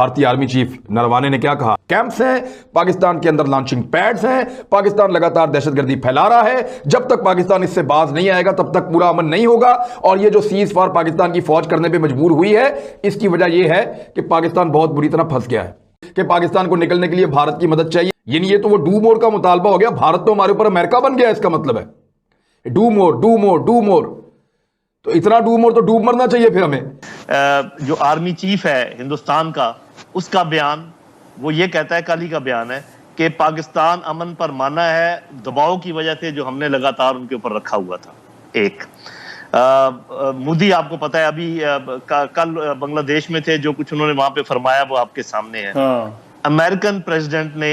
भारतीय army chief Naravane ने क्या कहा? कैंप्स हैं, पाकिस्तान के अंदर लॉन्चिंग पैड्स हैं, पाकिस्तान लगातार दहशतगर्दी फैला रहा है। जब तक पाकिस्तान इससे बाज नहीं आएगा तब तक पूरा अमन नहीं होगा। और ये जो सीज फायर पाकिस्तान की फौज करने पे मजबूर हुई है, इसकी वजह यह है कि पाकिस्तान बहुत बुरी तरह फंस गया है कि पाकिस्तान को निकलने के लिए भारत की मदद चाहिए। यानी ये तो वो डू मोर का मुतालबा हो गया। भारत तो हमारे ऊपर अमेरिका बन गया, इसका मतलब है do more do more do more. तो इतना डूब और तो डूब मरना चाहिए फिर हमें। जो आर्मी चीफ है हिंदुस्तान का, उसका बयान वो ये कहता है, कल ही का बयान है कि पाकिस्तान अमन पर माना है दबाव की वजह से जो हमने लगातार उनके ऊपर रखा हुआ था। एक मोदी आपको पता है अभी कल बांग्लादेश में थे, जो कुछ उन्होंने वहां पे फरमाया वो आपके सामने है। अमेरिकन प्रेसिडेंट ने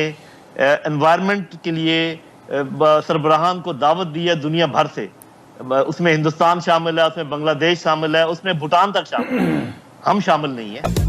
एनवायरमेंट के लिए सरबराहान को दावत दी है दुनिया भर से। उसमें हिंदुस्तान शामिल है, उसमें बांग्लादेश शामिल है, उसमें भूटान तक शामिल है। हम शामिल नहीं है।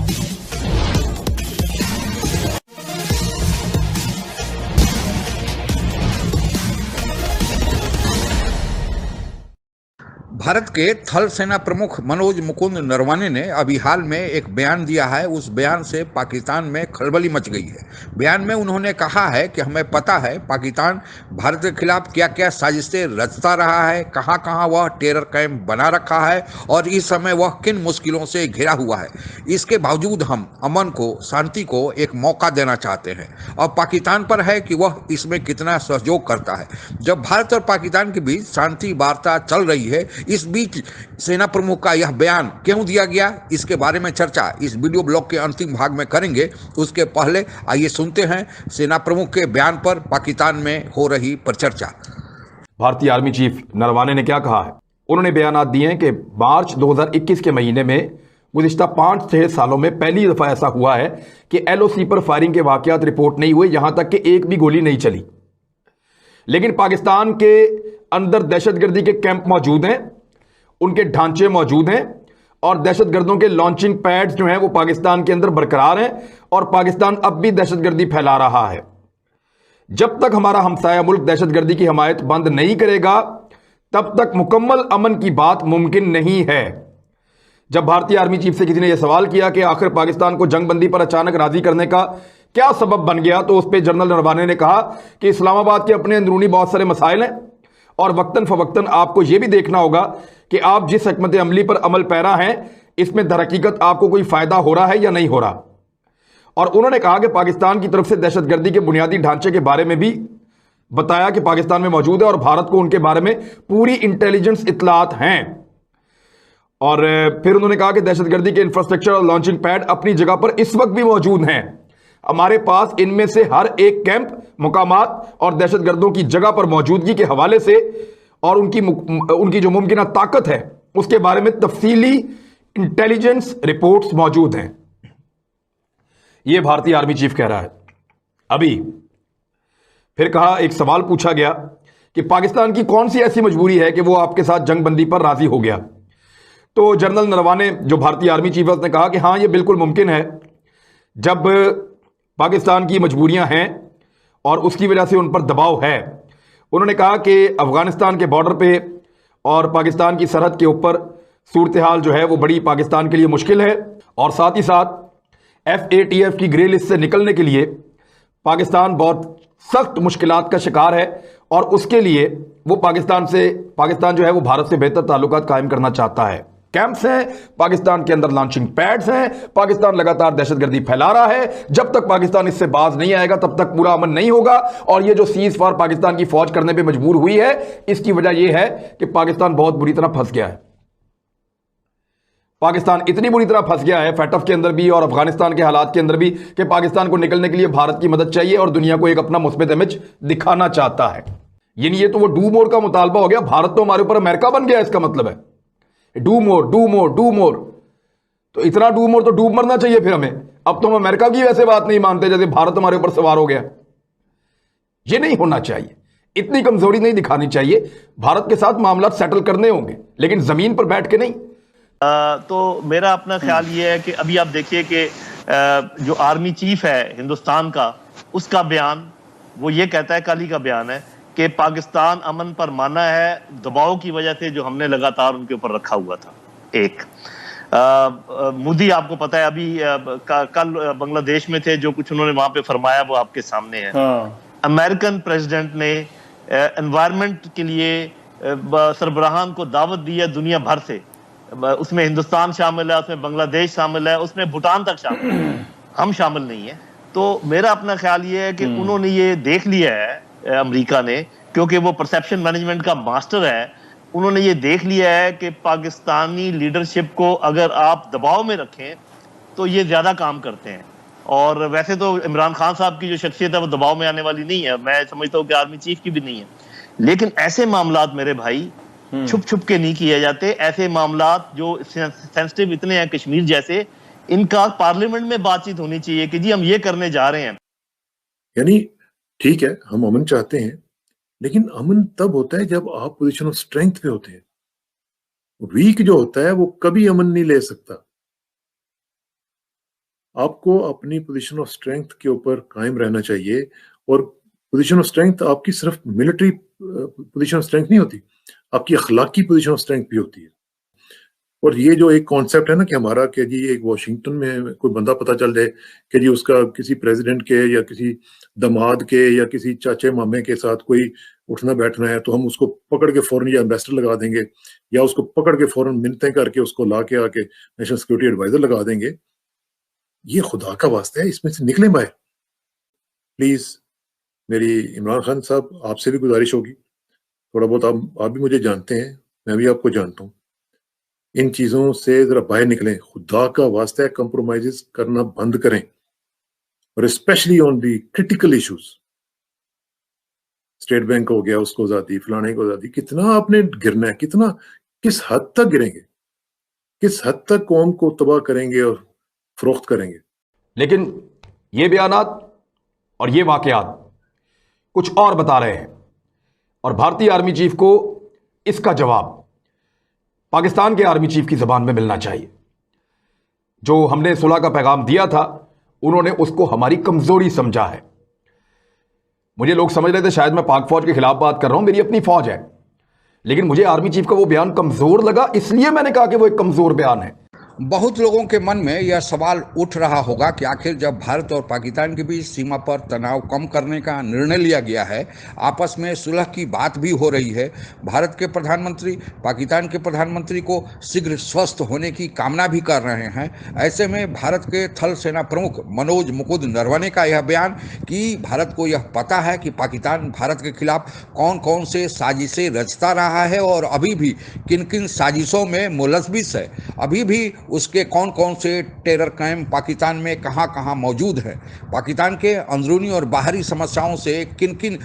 भारत के थल सेना प्रमुख मनोज मुकुंद नरवाने ने अभी हाल में एक बयान दिया है। उस बयान से पाकिस्तान में खलबली मच गई है। बयान में उन्होंने कहा है कि हमें पता है पाकिस्तान भारत के खिलाफ क्या क्या साजिशें रचता रहा है, कहां कहां वह टेरर कैंप बना रखा है और इस समय वह किन मुश्किलों से घिरा हुआ है। इसके बावजूद हम अमन को, शांति को एक मौका देना चाहते हैं और पाकिस्तान पर है कि वह इसमें कितना सहयोग करता है। जब भारत और पाकिस्तान के बीच शांति वार्ता चल रही है, इस बीच सेना प्रमुख का यह बयान क्यों दिया गया, इसके बारे में चर्चा इस वीडियो ब्लॉग के अंतिम भाग में करेंगे। उसके पहले आइए सुनते हैं सेना प्रमुख के बयान पर पाकिस्तान में हो रही परिचर्चा। भारतीय आर्मी चीफ नरवाने ने क्या कहा है? उन्होंने बयान दिए हैं कि मार्च 2021 के महीने में गुज़िश्ता 5-6 सालों में पहली दफा ऐसा हुआ है कि एलओसी पर फायरिंग के वाकयात रिपोर्ट नहीं हुए, यहां तक कि एक भी गोली नहीं चली। लेकिन पाकिस्तान के अंदर दहशतगर्दी के कैंप मौजूद हैं, उनके ढांचे मौजूद हैं और दहशतगर्दों के लॉन्चिंग पैड्स जो हैं वो पाकिस्तान के अंदर बरकरार हैं और पाकिस्तान अब भी दहशतगर्दी फैला रहा है। जब तक हमारा हमसाया मुल्क दहशतगर्दी की हमायत बंद नहीं करेगा तब तक मुकम्मल अमन की बात मुमकिन नहीं है। जब भारतीय आर्मी चीफ से किसी ने यह सवाल किया कि आखिर पाकिस्तान को जंगबंदी पर अचानक राजी करने का क्या सबब बन गया, तो उस पर जनरल नरवाने ने कहा कि इस्लामाबाद के अपने अंदरूनी बहुत सारे मसाइल हैं और वक्तन फवक्तन आपको यह भी देखना होगा कि आप जिस हिकमत अमली पर अमल पैरा हैं इसमें दरहकीकत आपको कोई फायदा हो रहा है या नहीं हो रहा। और उन्होंने कहा कि पाकिस्तान की तरफ से दहशतगर्दी के बुनियादी ढांचे के बारे में भी बताया कि पाकिस्तान में मौजूद है और भारत को उनके बारे में पूरी इंटेलिजेंस इत्तलात हैं। और फिर उन्होंने कहा कि दहशतगर्दी के इंफ्रास्ट्रक्चर और लॉन्चिंग पैड अपनी जगह पर इस वक्त भी मौजूद हैं। हमारे पास इनमें से हर एक कैंप, मुकामात और दहशतगर्दों की जगह पर मौजूदगी के हवाले से और उनकी जो मुमकिन ताकत है उसके बारे में तफसीली इंटेलिजेंस रिपोर्ट्स मौजूद हैं। यह भारतीय आर्मी चीफ कह रहा है। अभी फिर कहा, एक सवाल पूछा गया कि पाकिस्तान की कौन सी ऐसी मजबूरी है कि वो आपके साथ जंगबंदी पर राजी हो गया। तो जनरल नरवाने जो भारतीय आर्मी चीफ है उसने कहा कि हां, यह बिल्कुल मुमकिन है। जब पाकिस्तान की मजबूरियां हैं और उसकी वजह से उन पर दबाव है। उन्होंने कहा कि अफगानिस्तान के बॉर्डर पे और पाकिस्तान की सरहद के ऊपर सूरत हाल जो है वो बड़ी पाकिस्तान के लिए मुश्किल है और साथ ही साथ FATF की ग्रे लिस्ट से निकलने के लिए पाकिस्तान बहुत सख्त मुश्किलात का शिकार है और उसके लिए वो पाकिस्तान जो है वो भारत से बेहतर ताल्लुकात कायम करना चाहता है। कैंप्स हैं, पाकिस्तान के अंदर लॉन्चिंग पैड्स हैं, पाकिस्तान लगातार दहशतगर्दी फैला रहा है। जब तक पाकिस्तान इससे बाज नहीं आएगा तब तक पूरा अमन नहीं होगा। और ये जो सीज फायर पाकिस्तान की फौज करने पे मजबूर हुई है, इसकी वजह यह है कि पाकिस्तान बहुत बुरी तरह फंस गया है। पाकिस्तान इतनी बुरी तरह फंस गया है फैटफ के अंदर भी और अफगानिस्तान के हालात के अंदर भी कि पाकिस्तान को निकलने के लिए भारत की मदद चाहिए और दुनिया को एक अपना मुस्बित इमेज दिखाना चाहता है। यानी ये तो वो डू मोर का मुतालबा हो गया। भारत तो हमारे ऊपर अमेरिका बन गया, इसका मतलब है do more do more do more. तो इतना डू मोर तो डूब मरना चाहिए फिर हमें। अब तो हम अमेरिका की वैसे बात नहीं मानते जैसे भारत हमारे ऊपर सवार हो गया। ये नहीं होना चाहिए, इतनी कमजोरी नहीं दिखानी चाहिए। भारत के साथ मामला सेटल करने होंगे लेकिन जमीन पर बैठ के नहीं। तो मेरा अपना ख्याल ये है कि अभी आप देखिए कि जो आर्मी चीफ है हिंदुस्तान का, उसका बयान वो ये कहता है, कल ही का बयान है कि पाकिस्तान अमन पर माना है दबाव की वजह से जो हमने लगातार उनके ऊपर रखा हुआ था। एक मोदी आपको पता है अभी कल बांग्लादेश में थे, जो कुछ उन्होंने वहां पे फरमाया वो आपके सामने है। अमेरिकन प्रेसिडेंट ने एनवायरनमेंट के लिए सरबराहान को दावत दी है दुनिया भर से। उसमें हिंदुस्तान शामिल है, उसमें बांग्लादेश शामिल है, उसमें भूटान तक शामिल है। हम शामिल नहीं है। तो मेरा अपना ख्याल ये है कि उन्होंने ये देख लिया है, अमेरिका ने, क्योंकि वो परसेप्शन मैनेजमेंट का मास्टर है। उन्होंने ये देख लिया है कि पाकिस्तानी लीडरशिप को अगर आप दबाव में रखें तो ये ज्यादा काम करते हैं। और वैसे तो इमरान खान साहब की जो शख्सियत है वो दबाव में आने वाली नहीं है, मैं समझता हूँ कि आर्मी चीफ की भी नहीं है। लेकिन ऐसे मामलात मेरे भाई छुप छुप के नहीं किए जाते। ऐसे मामलात जो सेंसिटिव इतने हैं, कश्मीर जैसे, इनका पार्लियामेंट में बातचीत होनी चाहिए कि जी हम ये करने जा रहे हैं। यानी ठीक है, हम अमन चाहते हैं, लेकिन अमन तब होता है जब आप पोजीशन ऑफ स्ट्रेंथ पे होते हैं। वीक जो होता है वो कभी अमन नहीं ले सकता। आपको अपनी पोजीशन ऑफ स्ट्रेंथ के ऊपर कायम रहना चाहिए। और पोजीशन ऑफ स्ट्रेंथ आपकी सिर्फ मिलिट्री पोजीशन ऑफ स्ट्रेंथ नहीं होती, आपकी अखलाकी पोजीशन ऑफ स्ट्रेंथ भी होती है। और ये जो एक कॉन्सेप्ट है ना कि हमारा कि जी एक वाशिंगटन में कोई बंदा पता चल जाए कि जी उसका किसी प्रेसिडेंट के या किसी दामाद के या किसी चाचे मामे के साथ कोई उठना बैठना है, तो हम उसको पकड़ के फौरन या एम्बेसडर लगा देंगे, या उसको पकड़ के फौरन मिन्नतें करके उसको ला के आके नेशनल सिक्योरिटी एडवाइजर लगा देंगे। ये खुदा का वास्ता है, इसमें से निकले बाहर प्लीज। मेरी इमरान खान साहब आपसे भी गुजारिश होगी, थोड़ा बहुत आप भी मुझे जानते हैं, मैं भी आपको जानता हूँ, इन चीजों से जरा बाहर निकलें। खुदा का वास्ता है, कंप्रोमाइजेस करना बंद करें, और specially on the critical issues. State bank हो गया, उसको आजादी, फलाने को आजादी, कितना आपने गिरना है, कितना, किस हद तक गिरेंगे, किस हद तक कौम को तबाह करेंगे और फरोख्त करेंगे। लेकिन ये बयानात और ये वाकयात कुछ और बता रहे हैं, और भारतीय आर्मी चीफ को इसका जवाब पाकिस्तान के आर्मी चीफ की ज़बान में मिलना चाहिए। जो हमने सुलह का पैगाम दिया था, उन्होंने उसको हमारी कमज़ोरी समझा है। मुझे लोग समझ रहे थे शायद मैं पाक फौज के खिलाफ बात कर रहा हूं, मेरी अपनी फौज है, लेकिन मुझे आर्मी चीफ का वो बयान कमज़ोर लगा, इसलिए मैंने कहा कि वो एक कमज़ोर बयान है। बहुत लोगों के मन में यह सवाल उठ रहा होगा कि आखिर जब भारत और पाकिस्तान के बीच सीमा पर तनाव कम करने का निर्णय लिया गया है, आपस में सुलह की बात भी हो रही है, भारत के प्रधानमंत्री पाकिस्तान के प्रधानमंत्री को शीघ्र स्वस्थ होने की कामना भी कर रहे हैं, ऐसे में भारत के थल सेना प्रमुख मनोज मुकुंद नरवणे का यह बयान कि भारत को यह पता है कि पाकिस्तान भारत के खिलाफ कौन कौन से साजिशें रचता रहा है और अभी भी किन किन साजिशों में मुलविस है, अभी भी उसके कौन कौन से टेरर कैंप पाकिस्तान में कहां कहां मौजूद है, पाकिस्तान के अंदरूनी और बाहरी समस्याओं से किन किन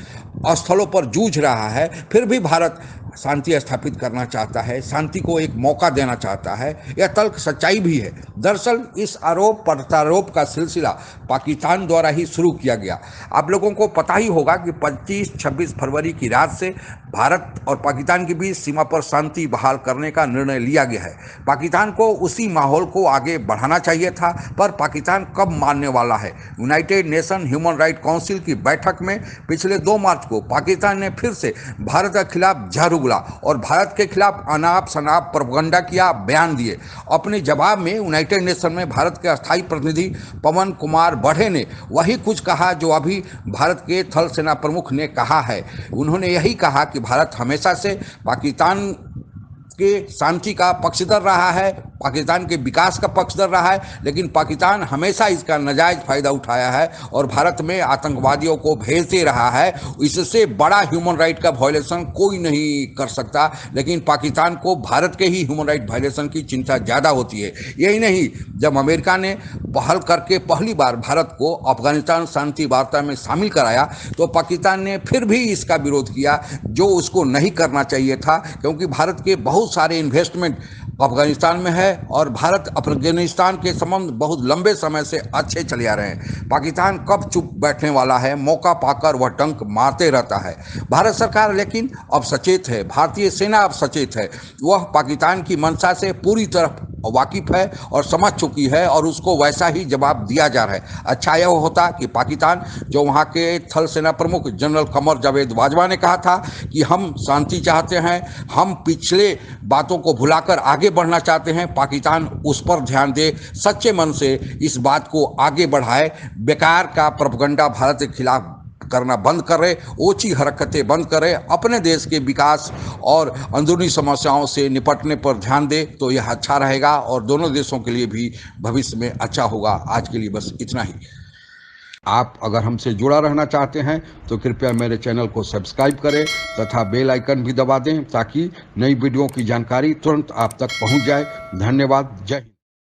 स्थलों पर जूझ रहा है, फिर भी भारत शांति स्थापित करना चाहता है, शांति को एक मौका देना चाहता है। यह तल्ख सच्चाई भी है। दरअसल इस आरोप प्रत्यारोप का सिलसिला पाकिस्तान द्वारा ही शुरू किया गया। आप लोगों को पता ही होगा कि 25-26 फरवरी की रात से भारत और पाकिस्तान के बीच सीमा पर शांति बहाल करने का निर्णय लिया गया है। पाकिस्तान को उसी माहौल को आगे बढ़ाना चाहिए था, पर पाकिस्तान कब मानने वाला है? United nation human right council की बैठक में पिछले 2 मार्च को पाकिस्तान ने फिर से भारत के खिलाफ झाड़ू बोला और भारत के खिलाफ अनाप शनाप प्रोपगंडा किया, बयान दिए। अपने जवाब में यूनाइटेड नेशन में भारत के अस्थायी प्रतिनिधि पवन कुमार बढ़े ने वही कुछ कहा जो अभी भारत के थल सेना प्रमुख ने कहा है। उन्होंने यही कहा कि भारत हमेशा से पाकिस्तान के शांति का पक्षधर रहा है, पाकिस्तान के विकास का पक्षधर रहा है, लेकिन पाकिस्तान हमेशा इसका नाजायज फायदा उठाया है और भारत में आतंकवादियों को भेजते रहा है। इससे बड़ा ह्यूमन राइट का वायलेशन कोई नहीं कर सकता, लेकिन पाकिस्तान को भारत के ही ह्यूमन राइट वायलेशन की चिंता ज़्यादा होती है। यही नहीं, जब अमेरिका ने पहल करके पहली बार भारत को अफगानिस्तान शांति वार्ता में शामिल कराया तो पाकिस्तान ने फिर भी इसका विरोध किया, जो उसको नहीं करना चाहिए था, क्योंकि भारत के बहुत सारे इन्वेस्टमेंट अफगानिस्तान में है और भारत अफगानिस्तान के संबंध बहुत लंबे समय से अच्छे चले आ रहे हैं। पाकिस्तान कब चुप बैठने वाला है? मौका पाकर वह टंक मारते रहता है। भारत सरकार लेकिन अब सचेत है, भारतीय सेना अब सचेत है। वह पाकिस्तान की मंशा से पूरी तरह वाकिफ है और समझ चुकी है और उसको वैसा ही जवाब दिया जा रहा है। अच्छा यह होता कि पाकिस्तान, जो वहाँ के थल सेना प्रमुख जनरल कमर जावेद बाजवा ने कहा था कि हम शांति चाहते हैं, हम पिछले बातों को भुलाकर आगे बढ़ना चाहते हैं, पाकिस्तान उस पर ध्यान दे, सच्चे मन से इस बात को आगे बढ़ाए, बेकार का प्रोपेगेंडा भारत के खिलाफ करना बंद करे, ओछी हरकतें बंद करे, अपने देश के विकास और अंदरूनी समस्याओं से निपटने पर ध्यान दे, तो यह अच्छा रहेगा और दोनों देशों के लिए भी भविष्य में अच्छा होगा। आज के लिए बस इतना ही। आप अगर हमसे जुड़ा रहना चाहते हैं तो कृपया मेरे चैनल को सब्सक्राइब करें तथा बेल आइकन भी दबा दें ताकि नई वीडियो की जानकारी तुरंत आप तक पहुंच जाए। धन्यवाद। जय हिंद।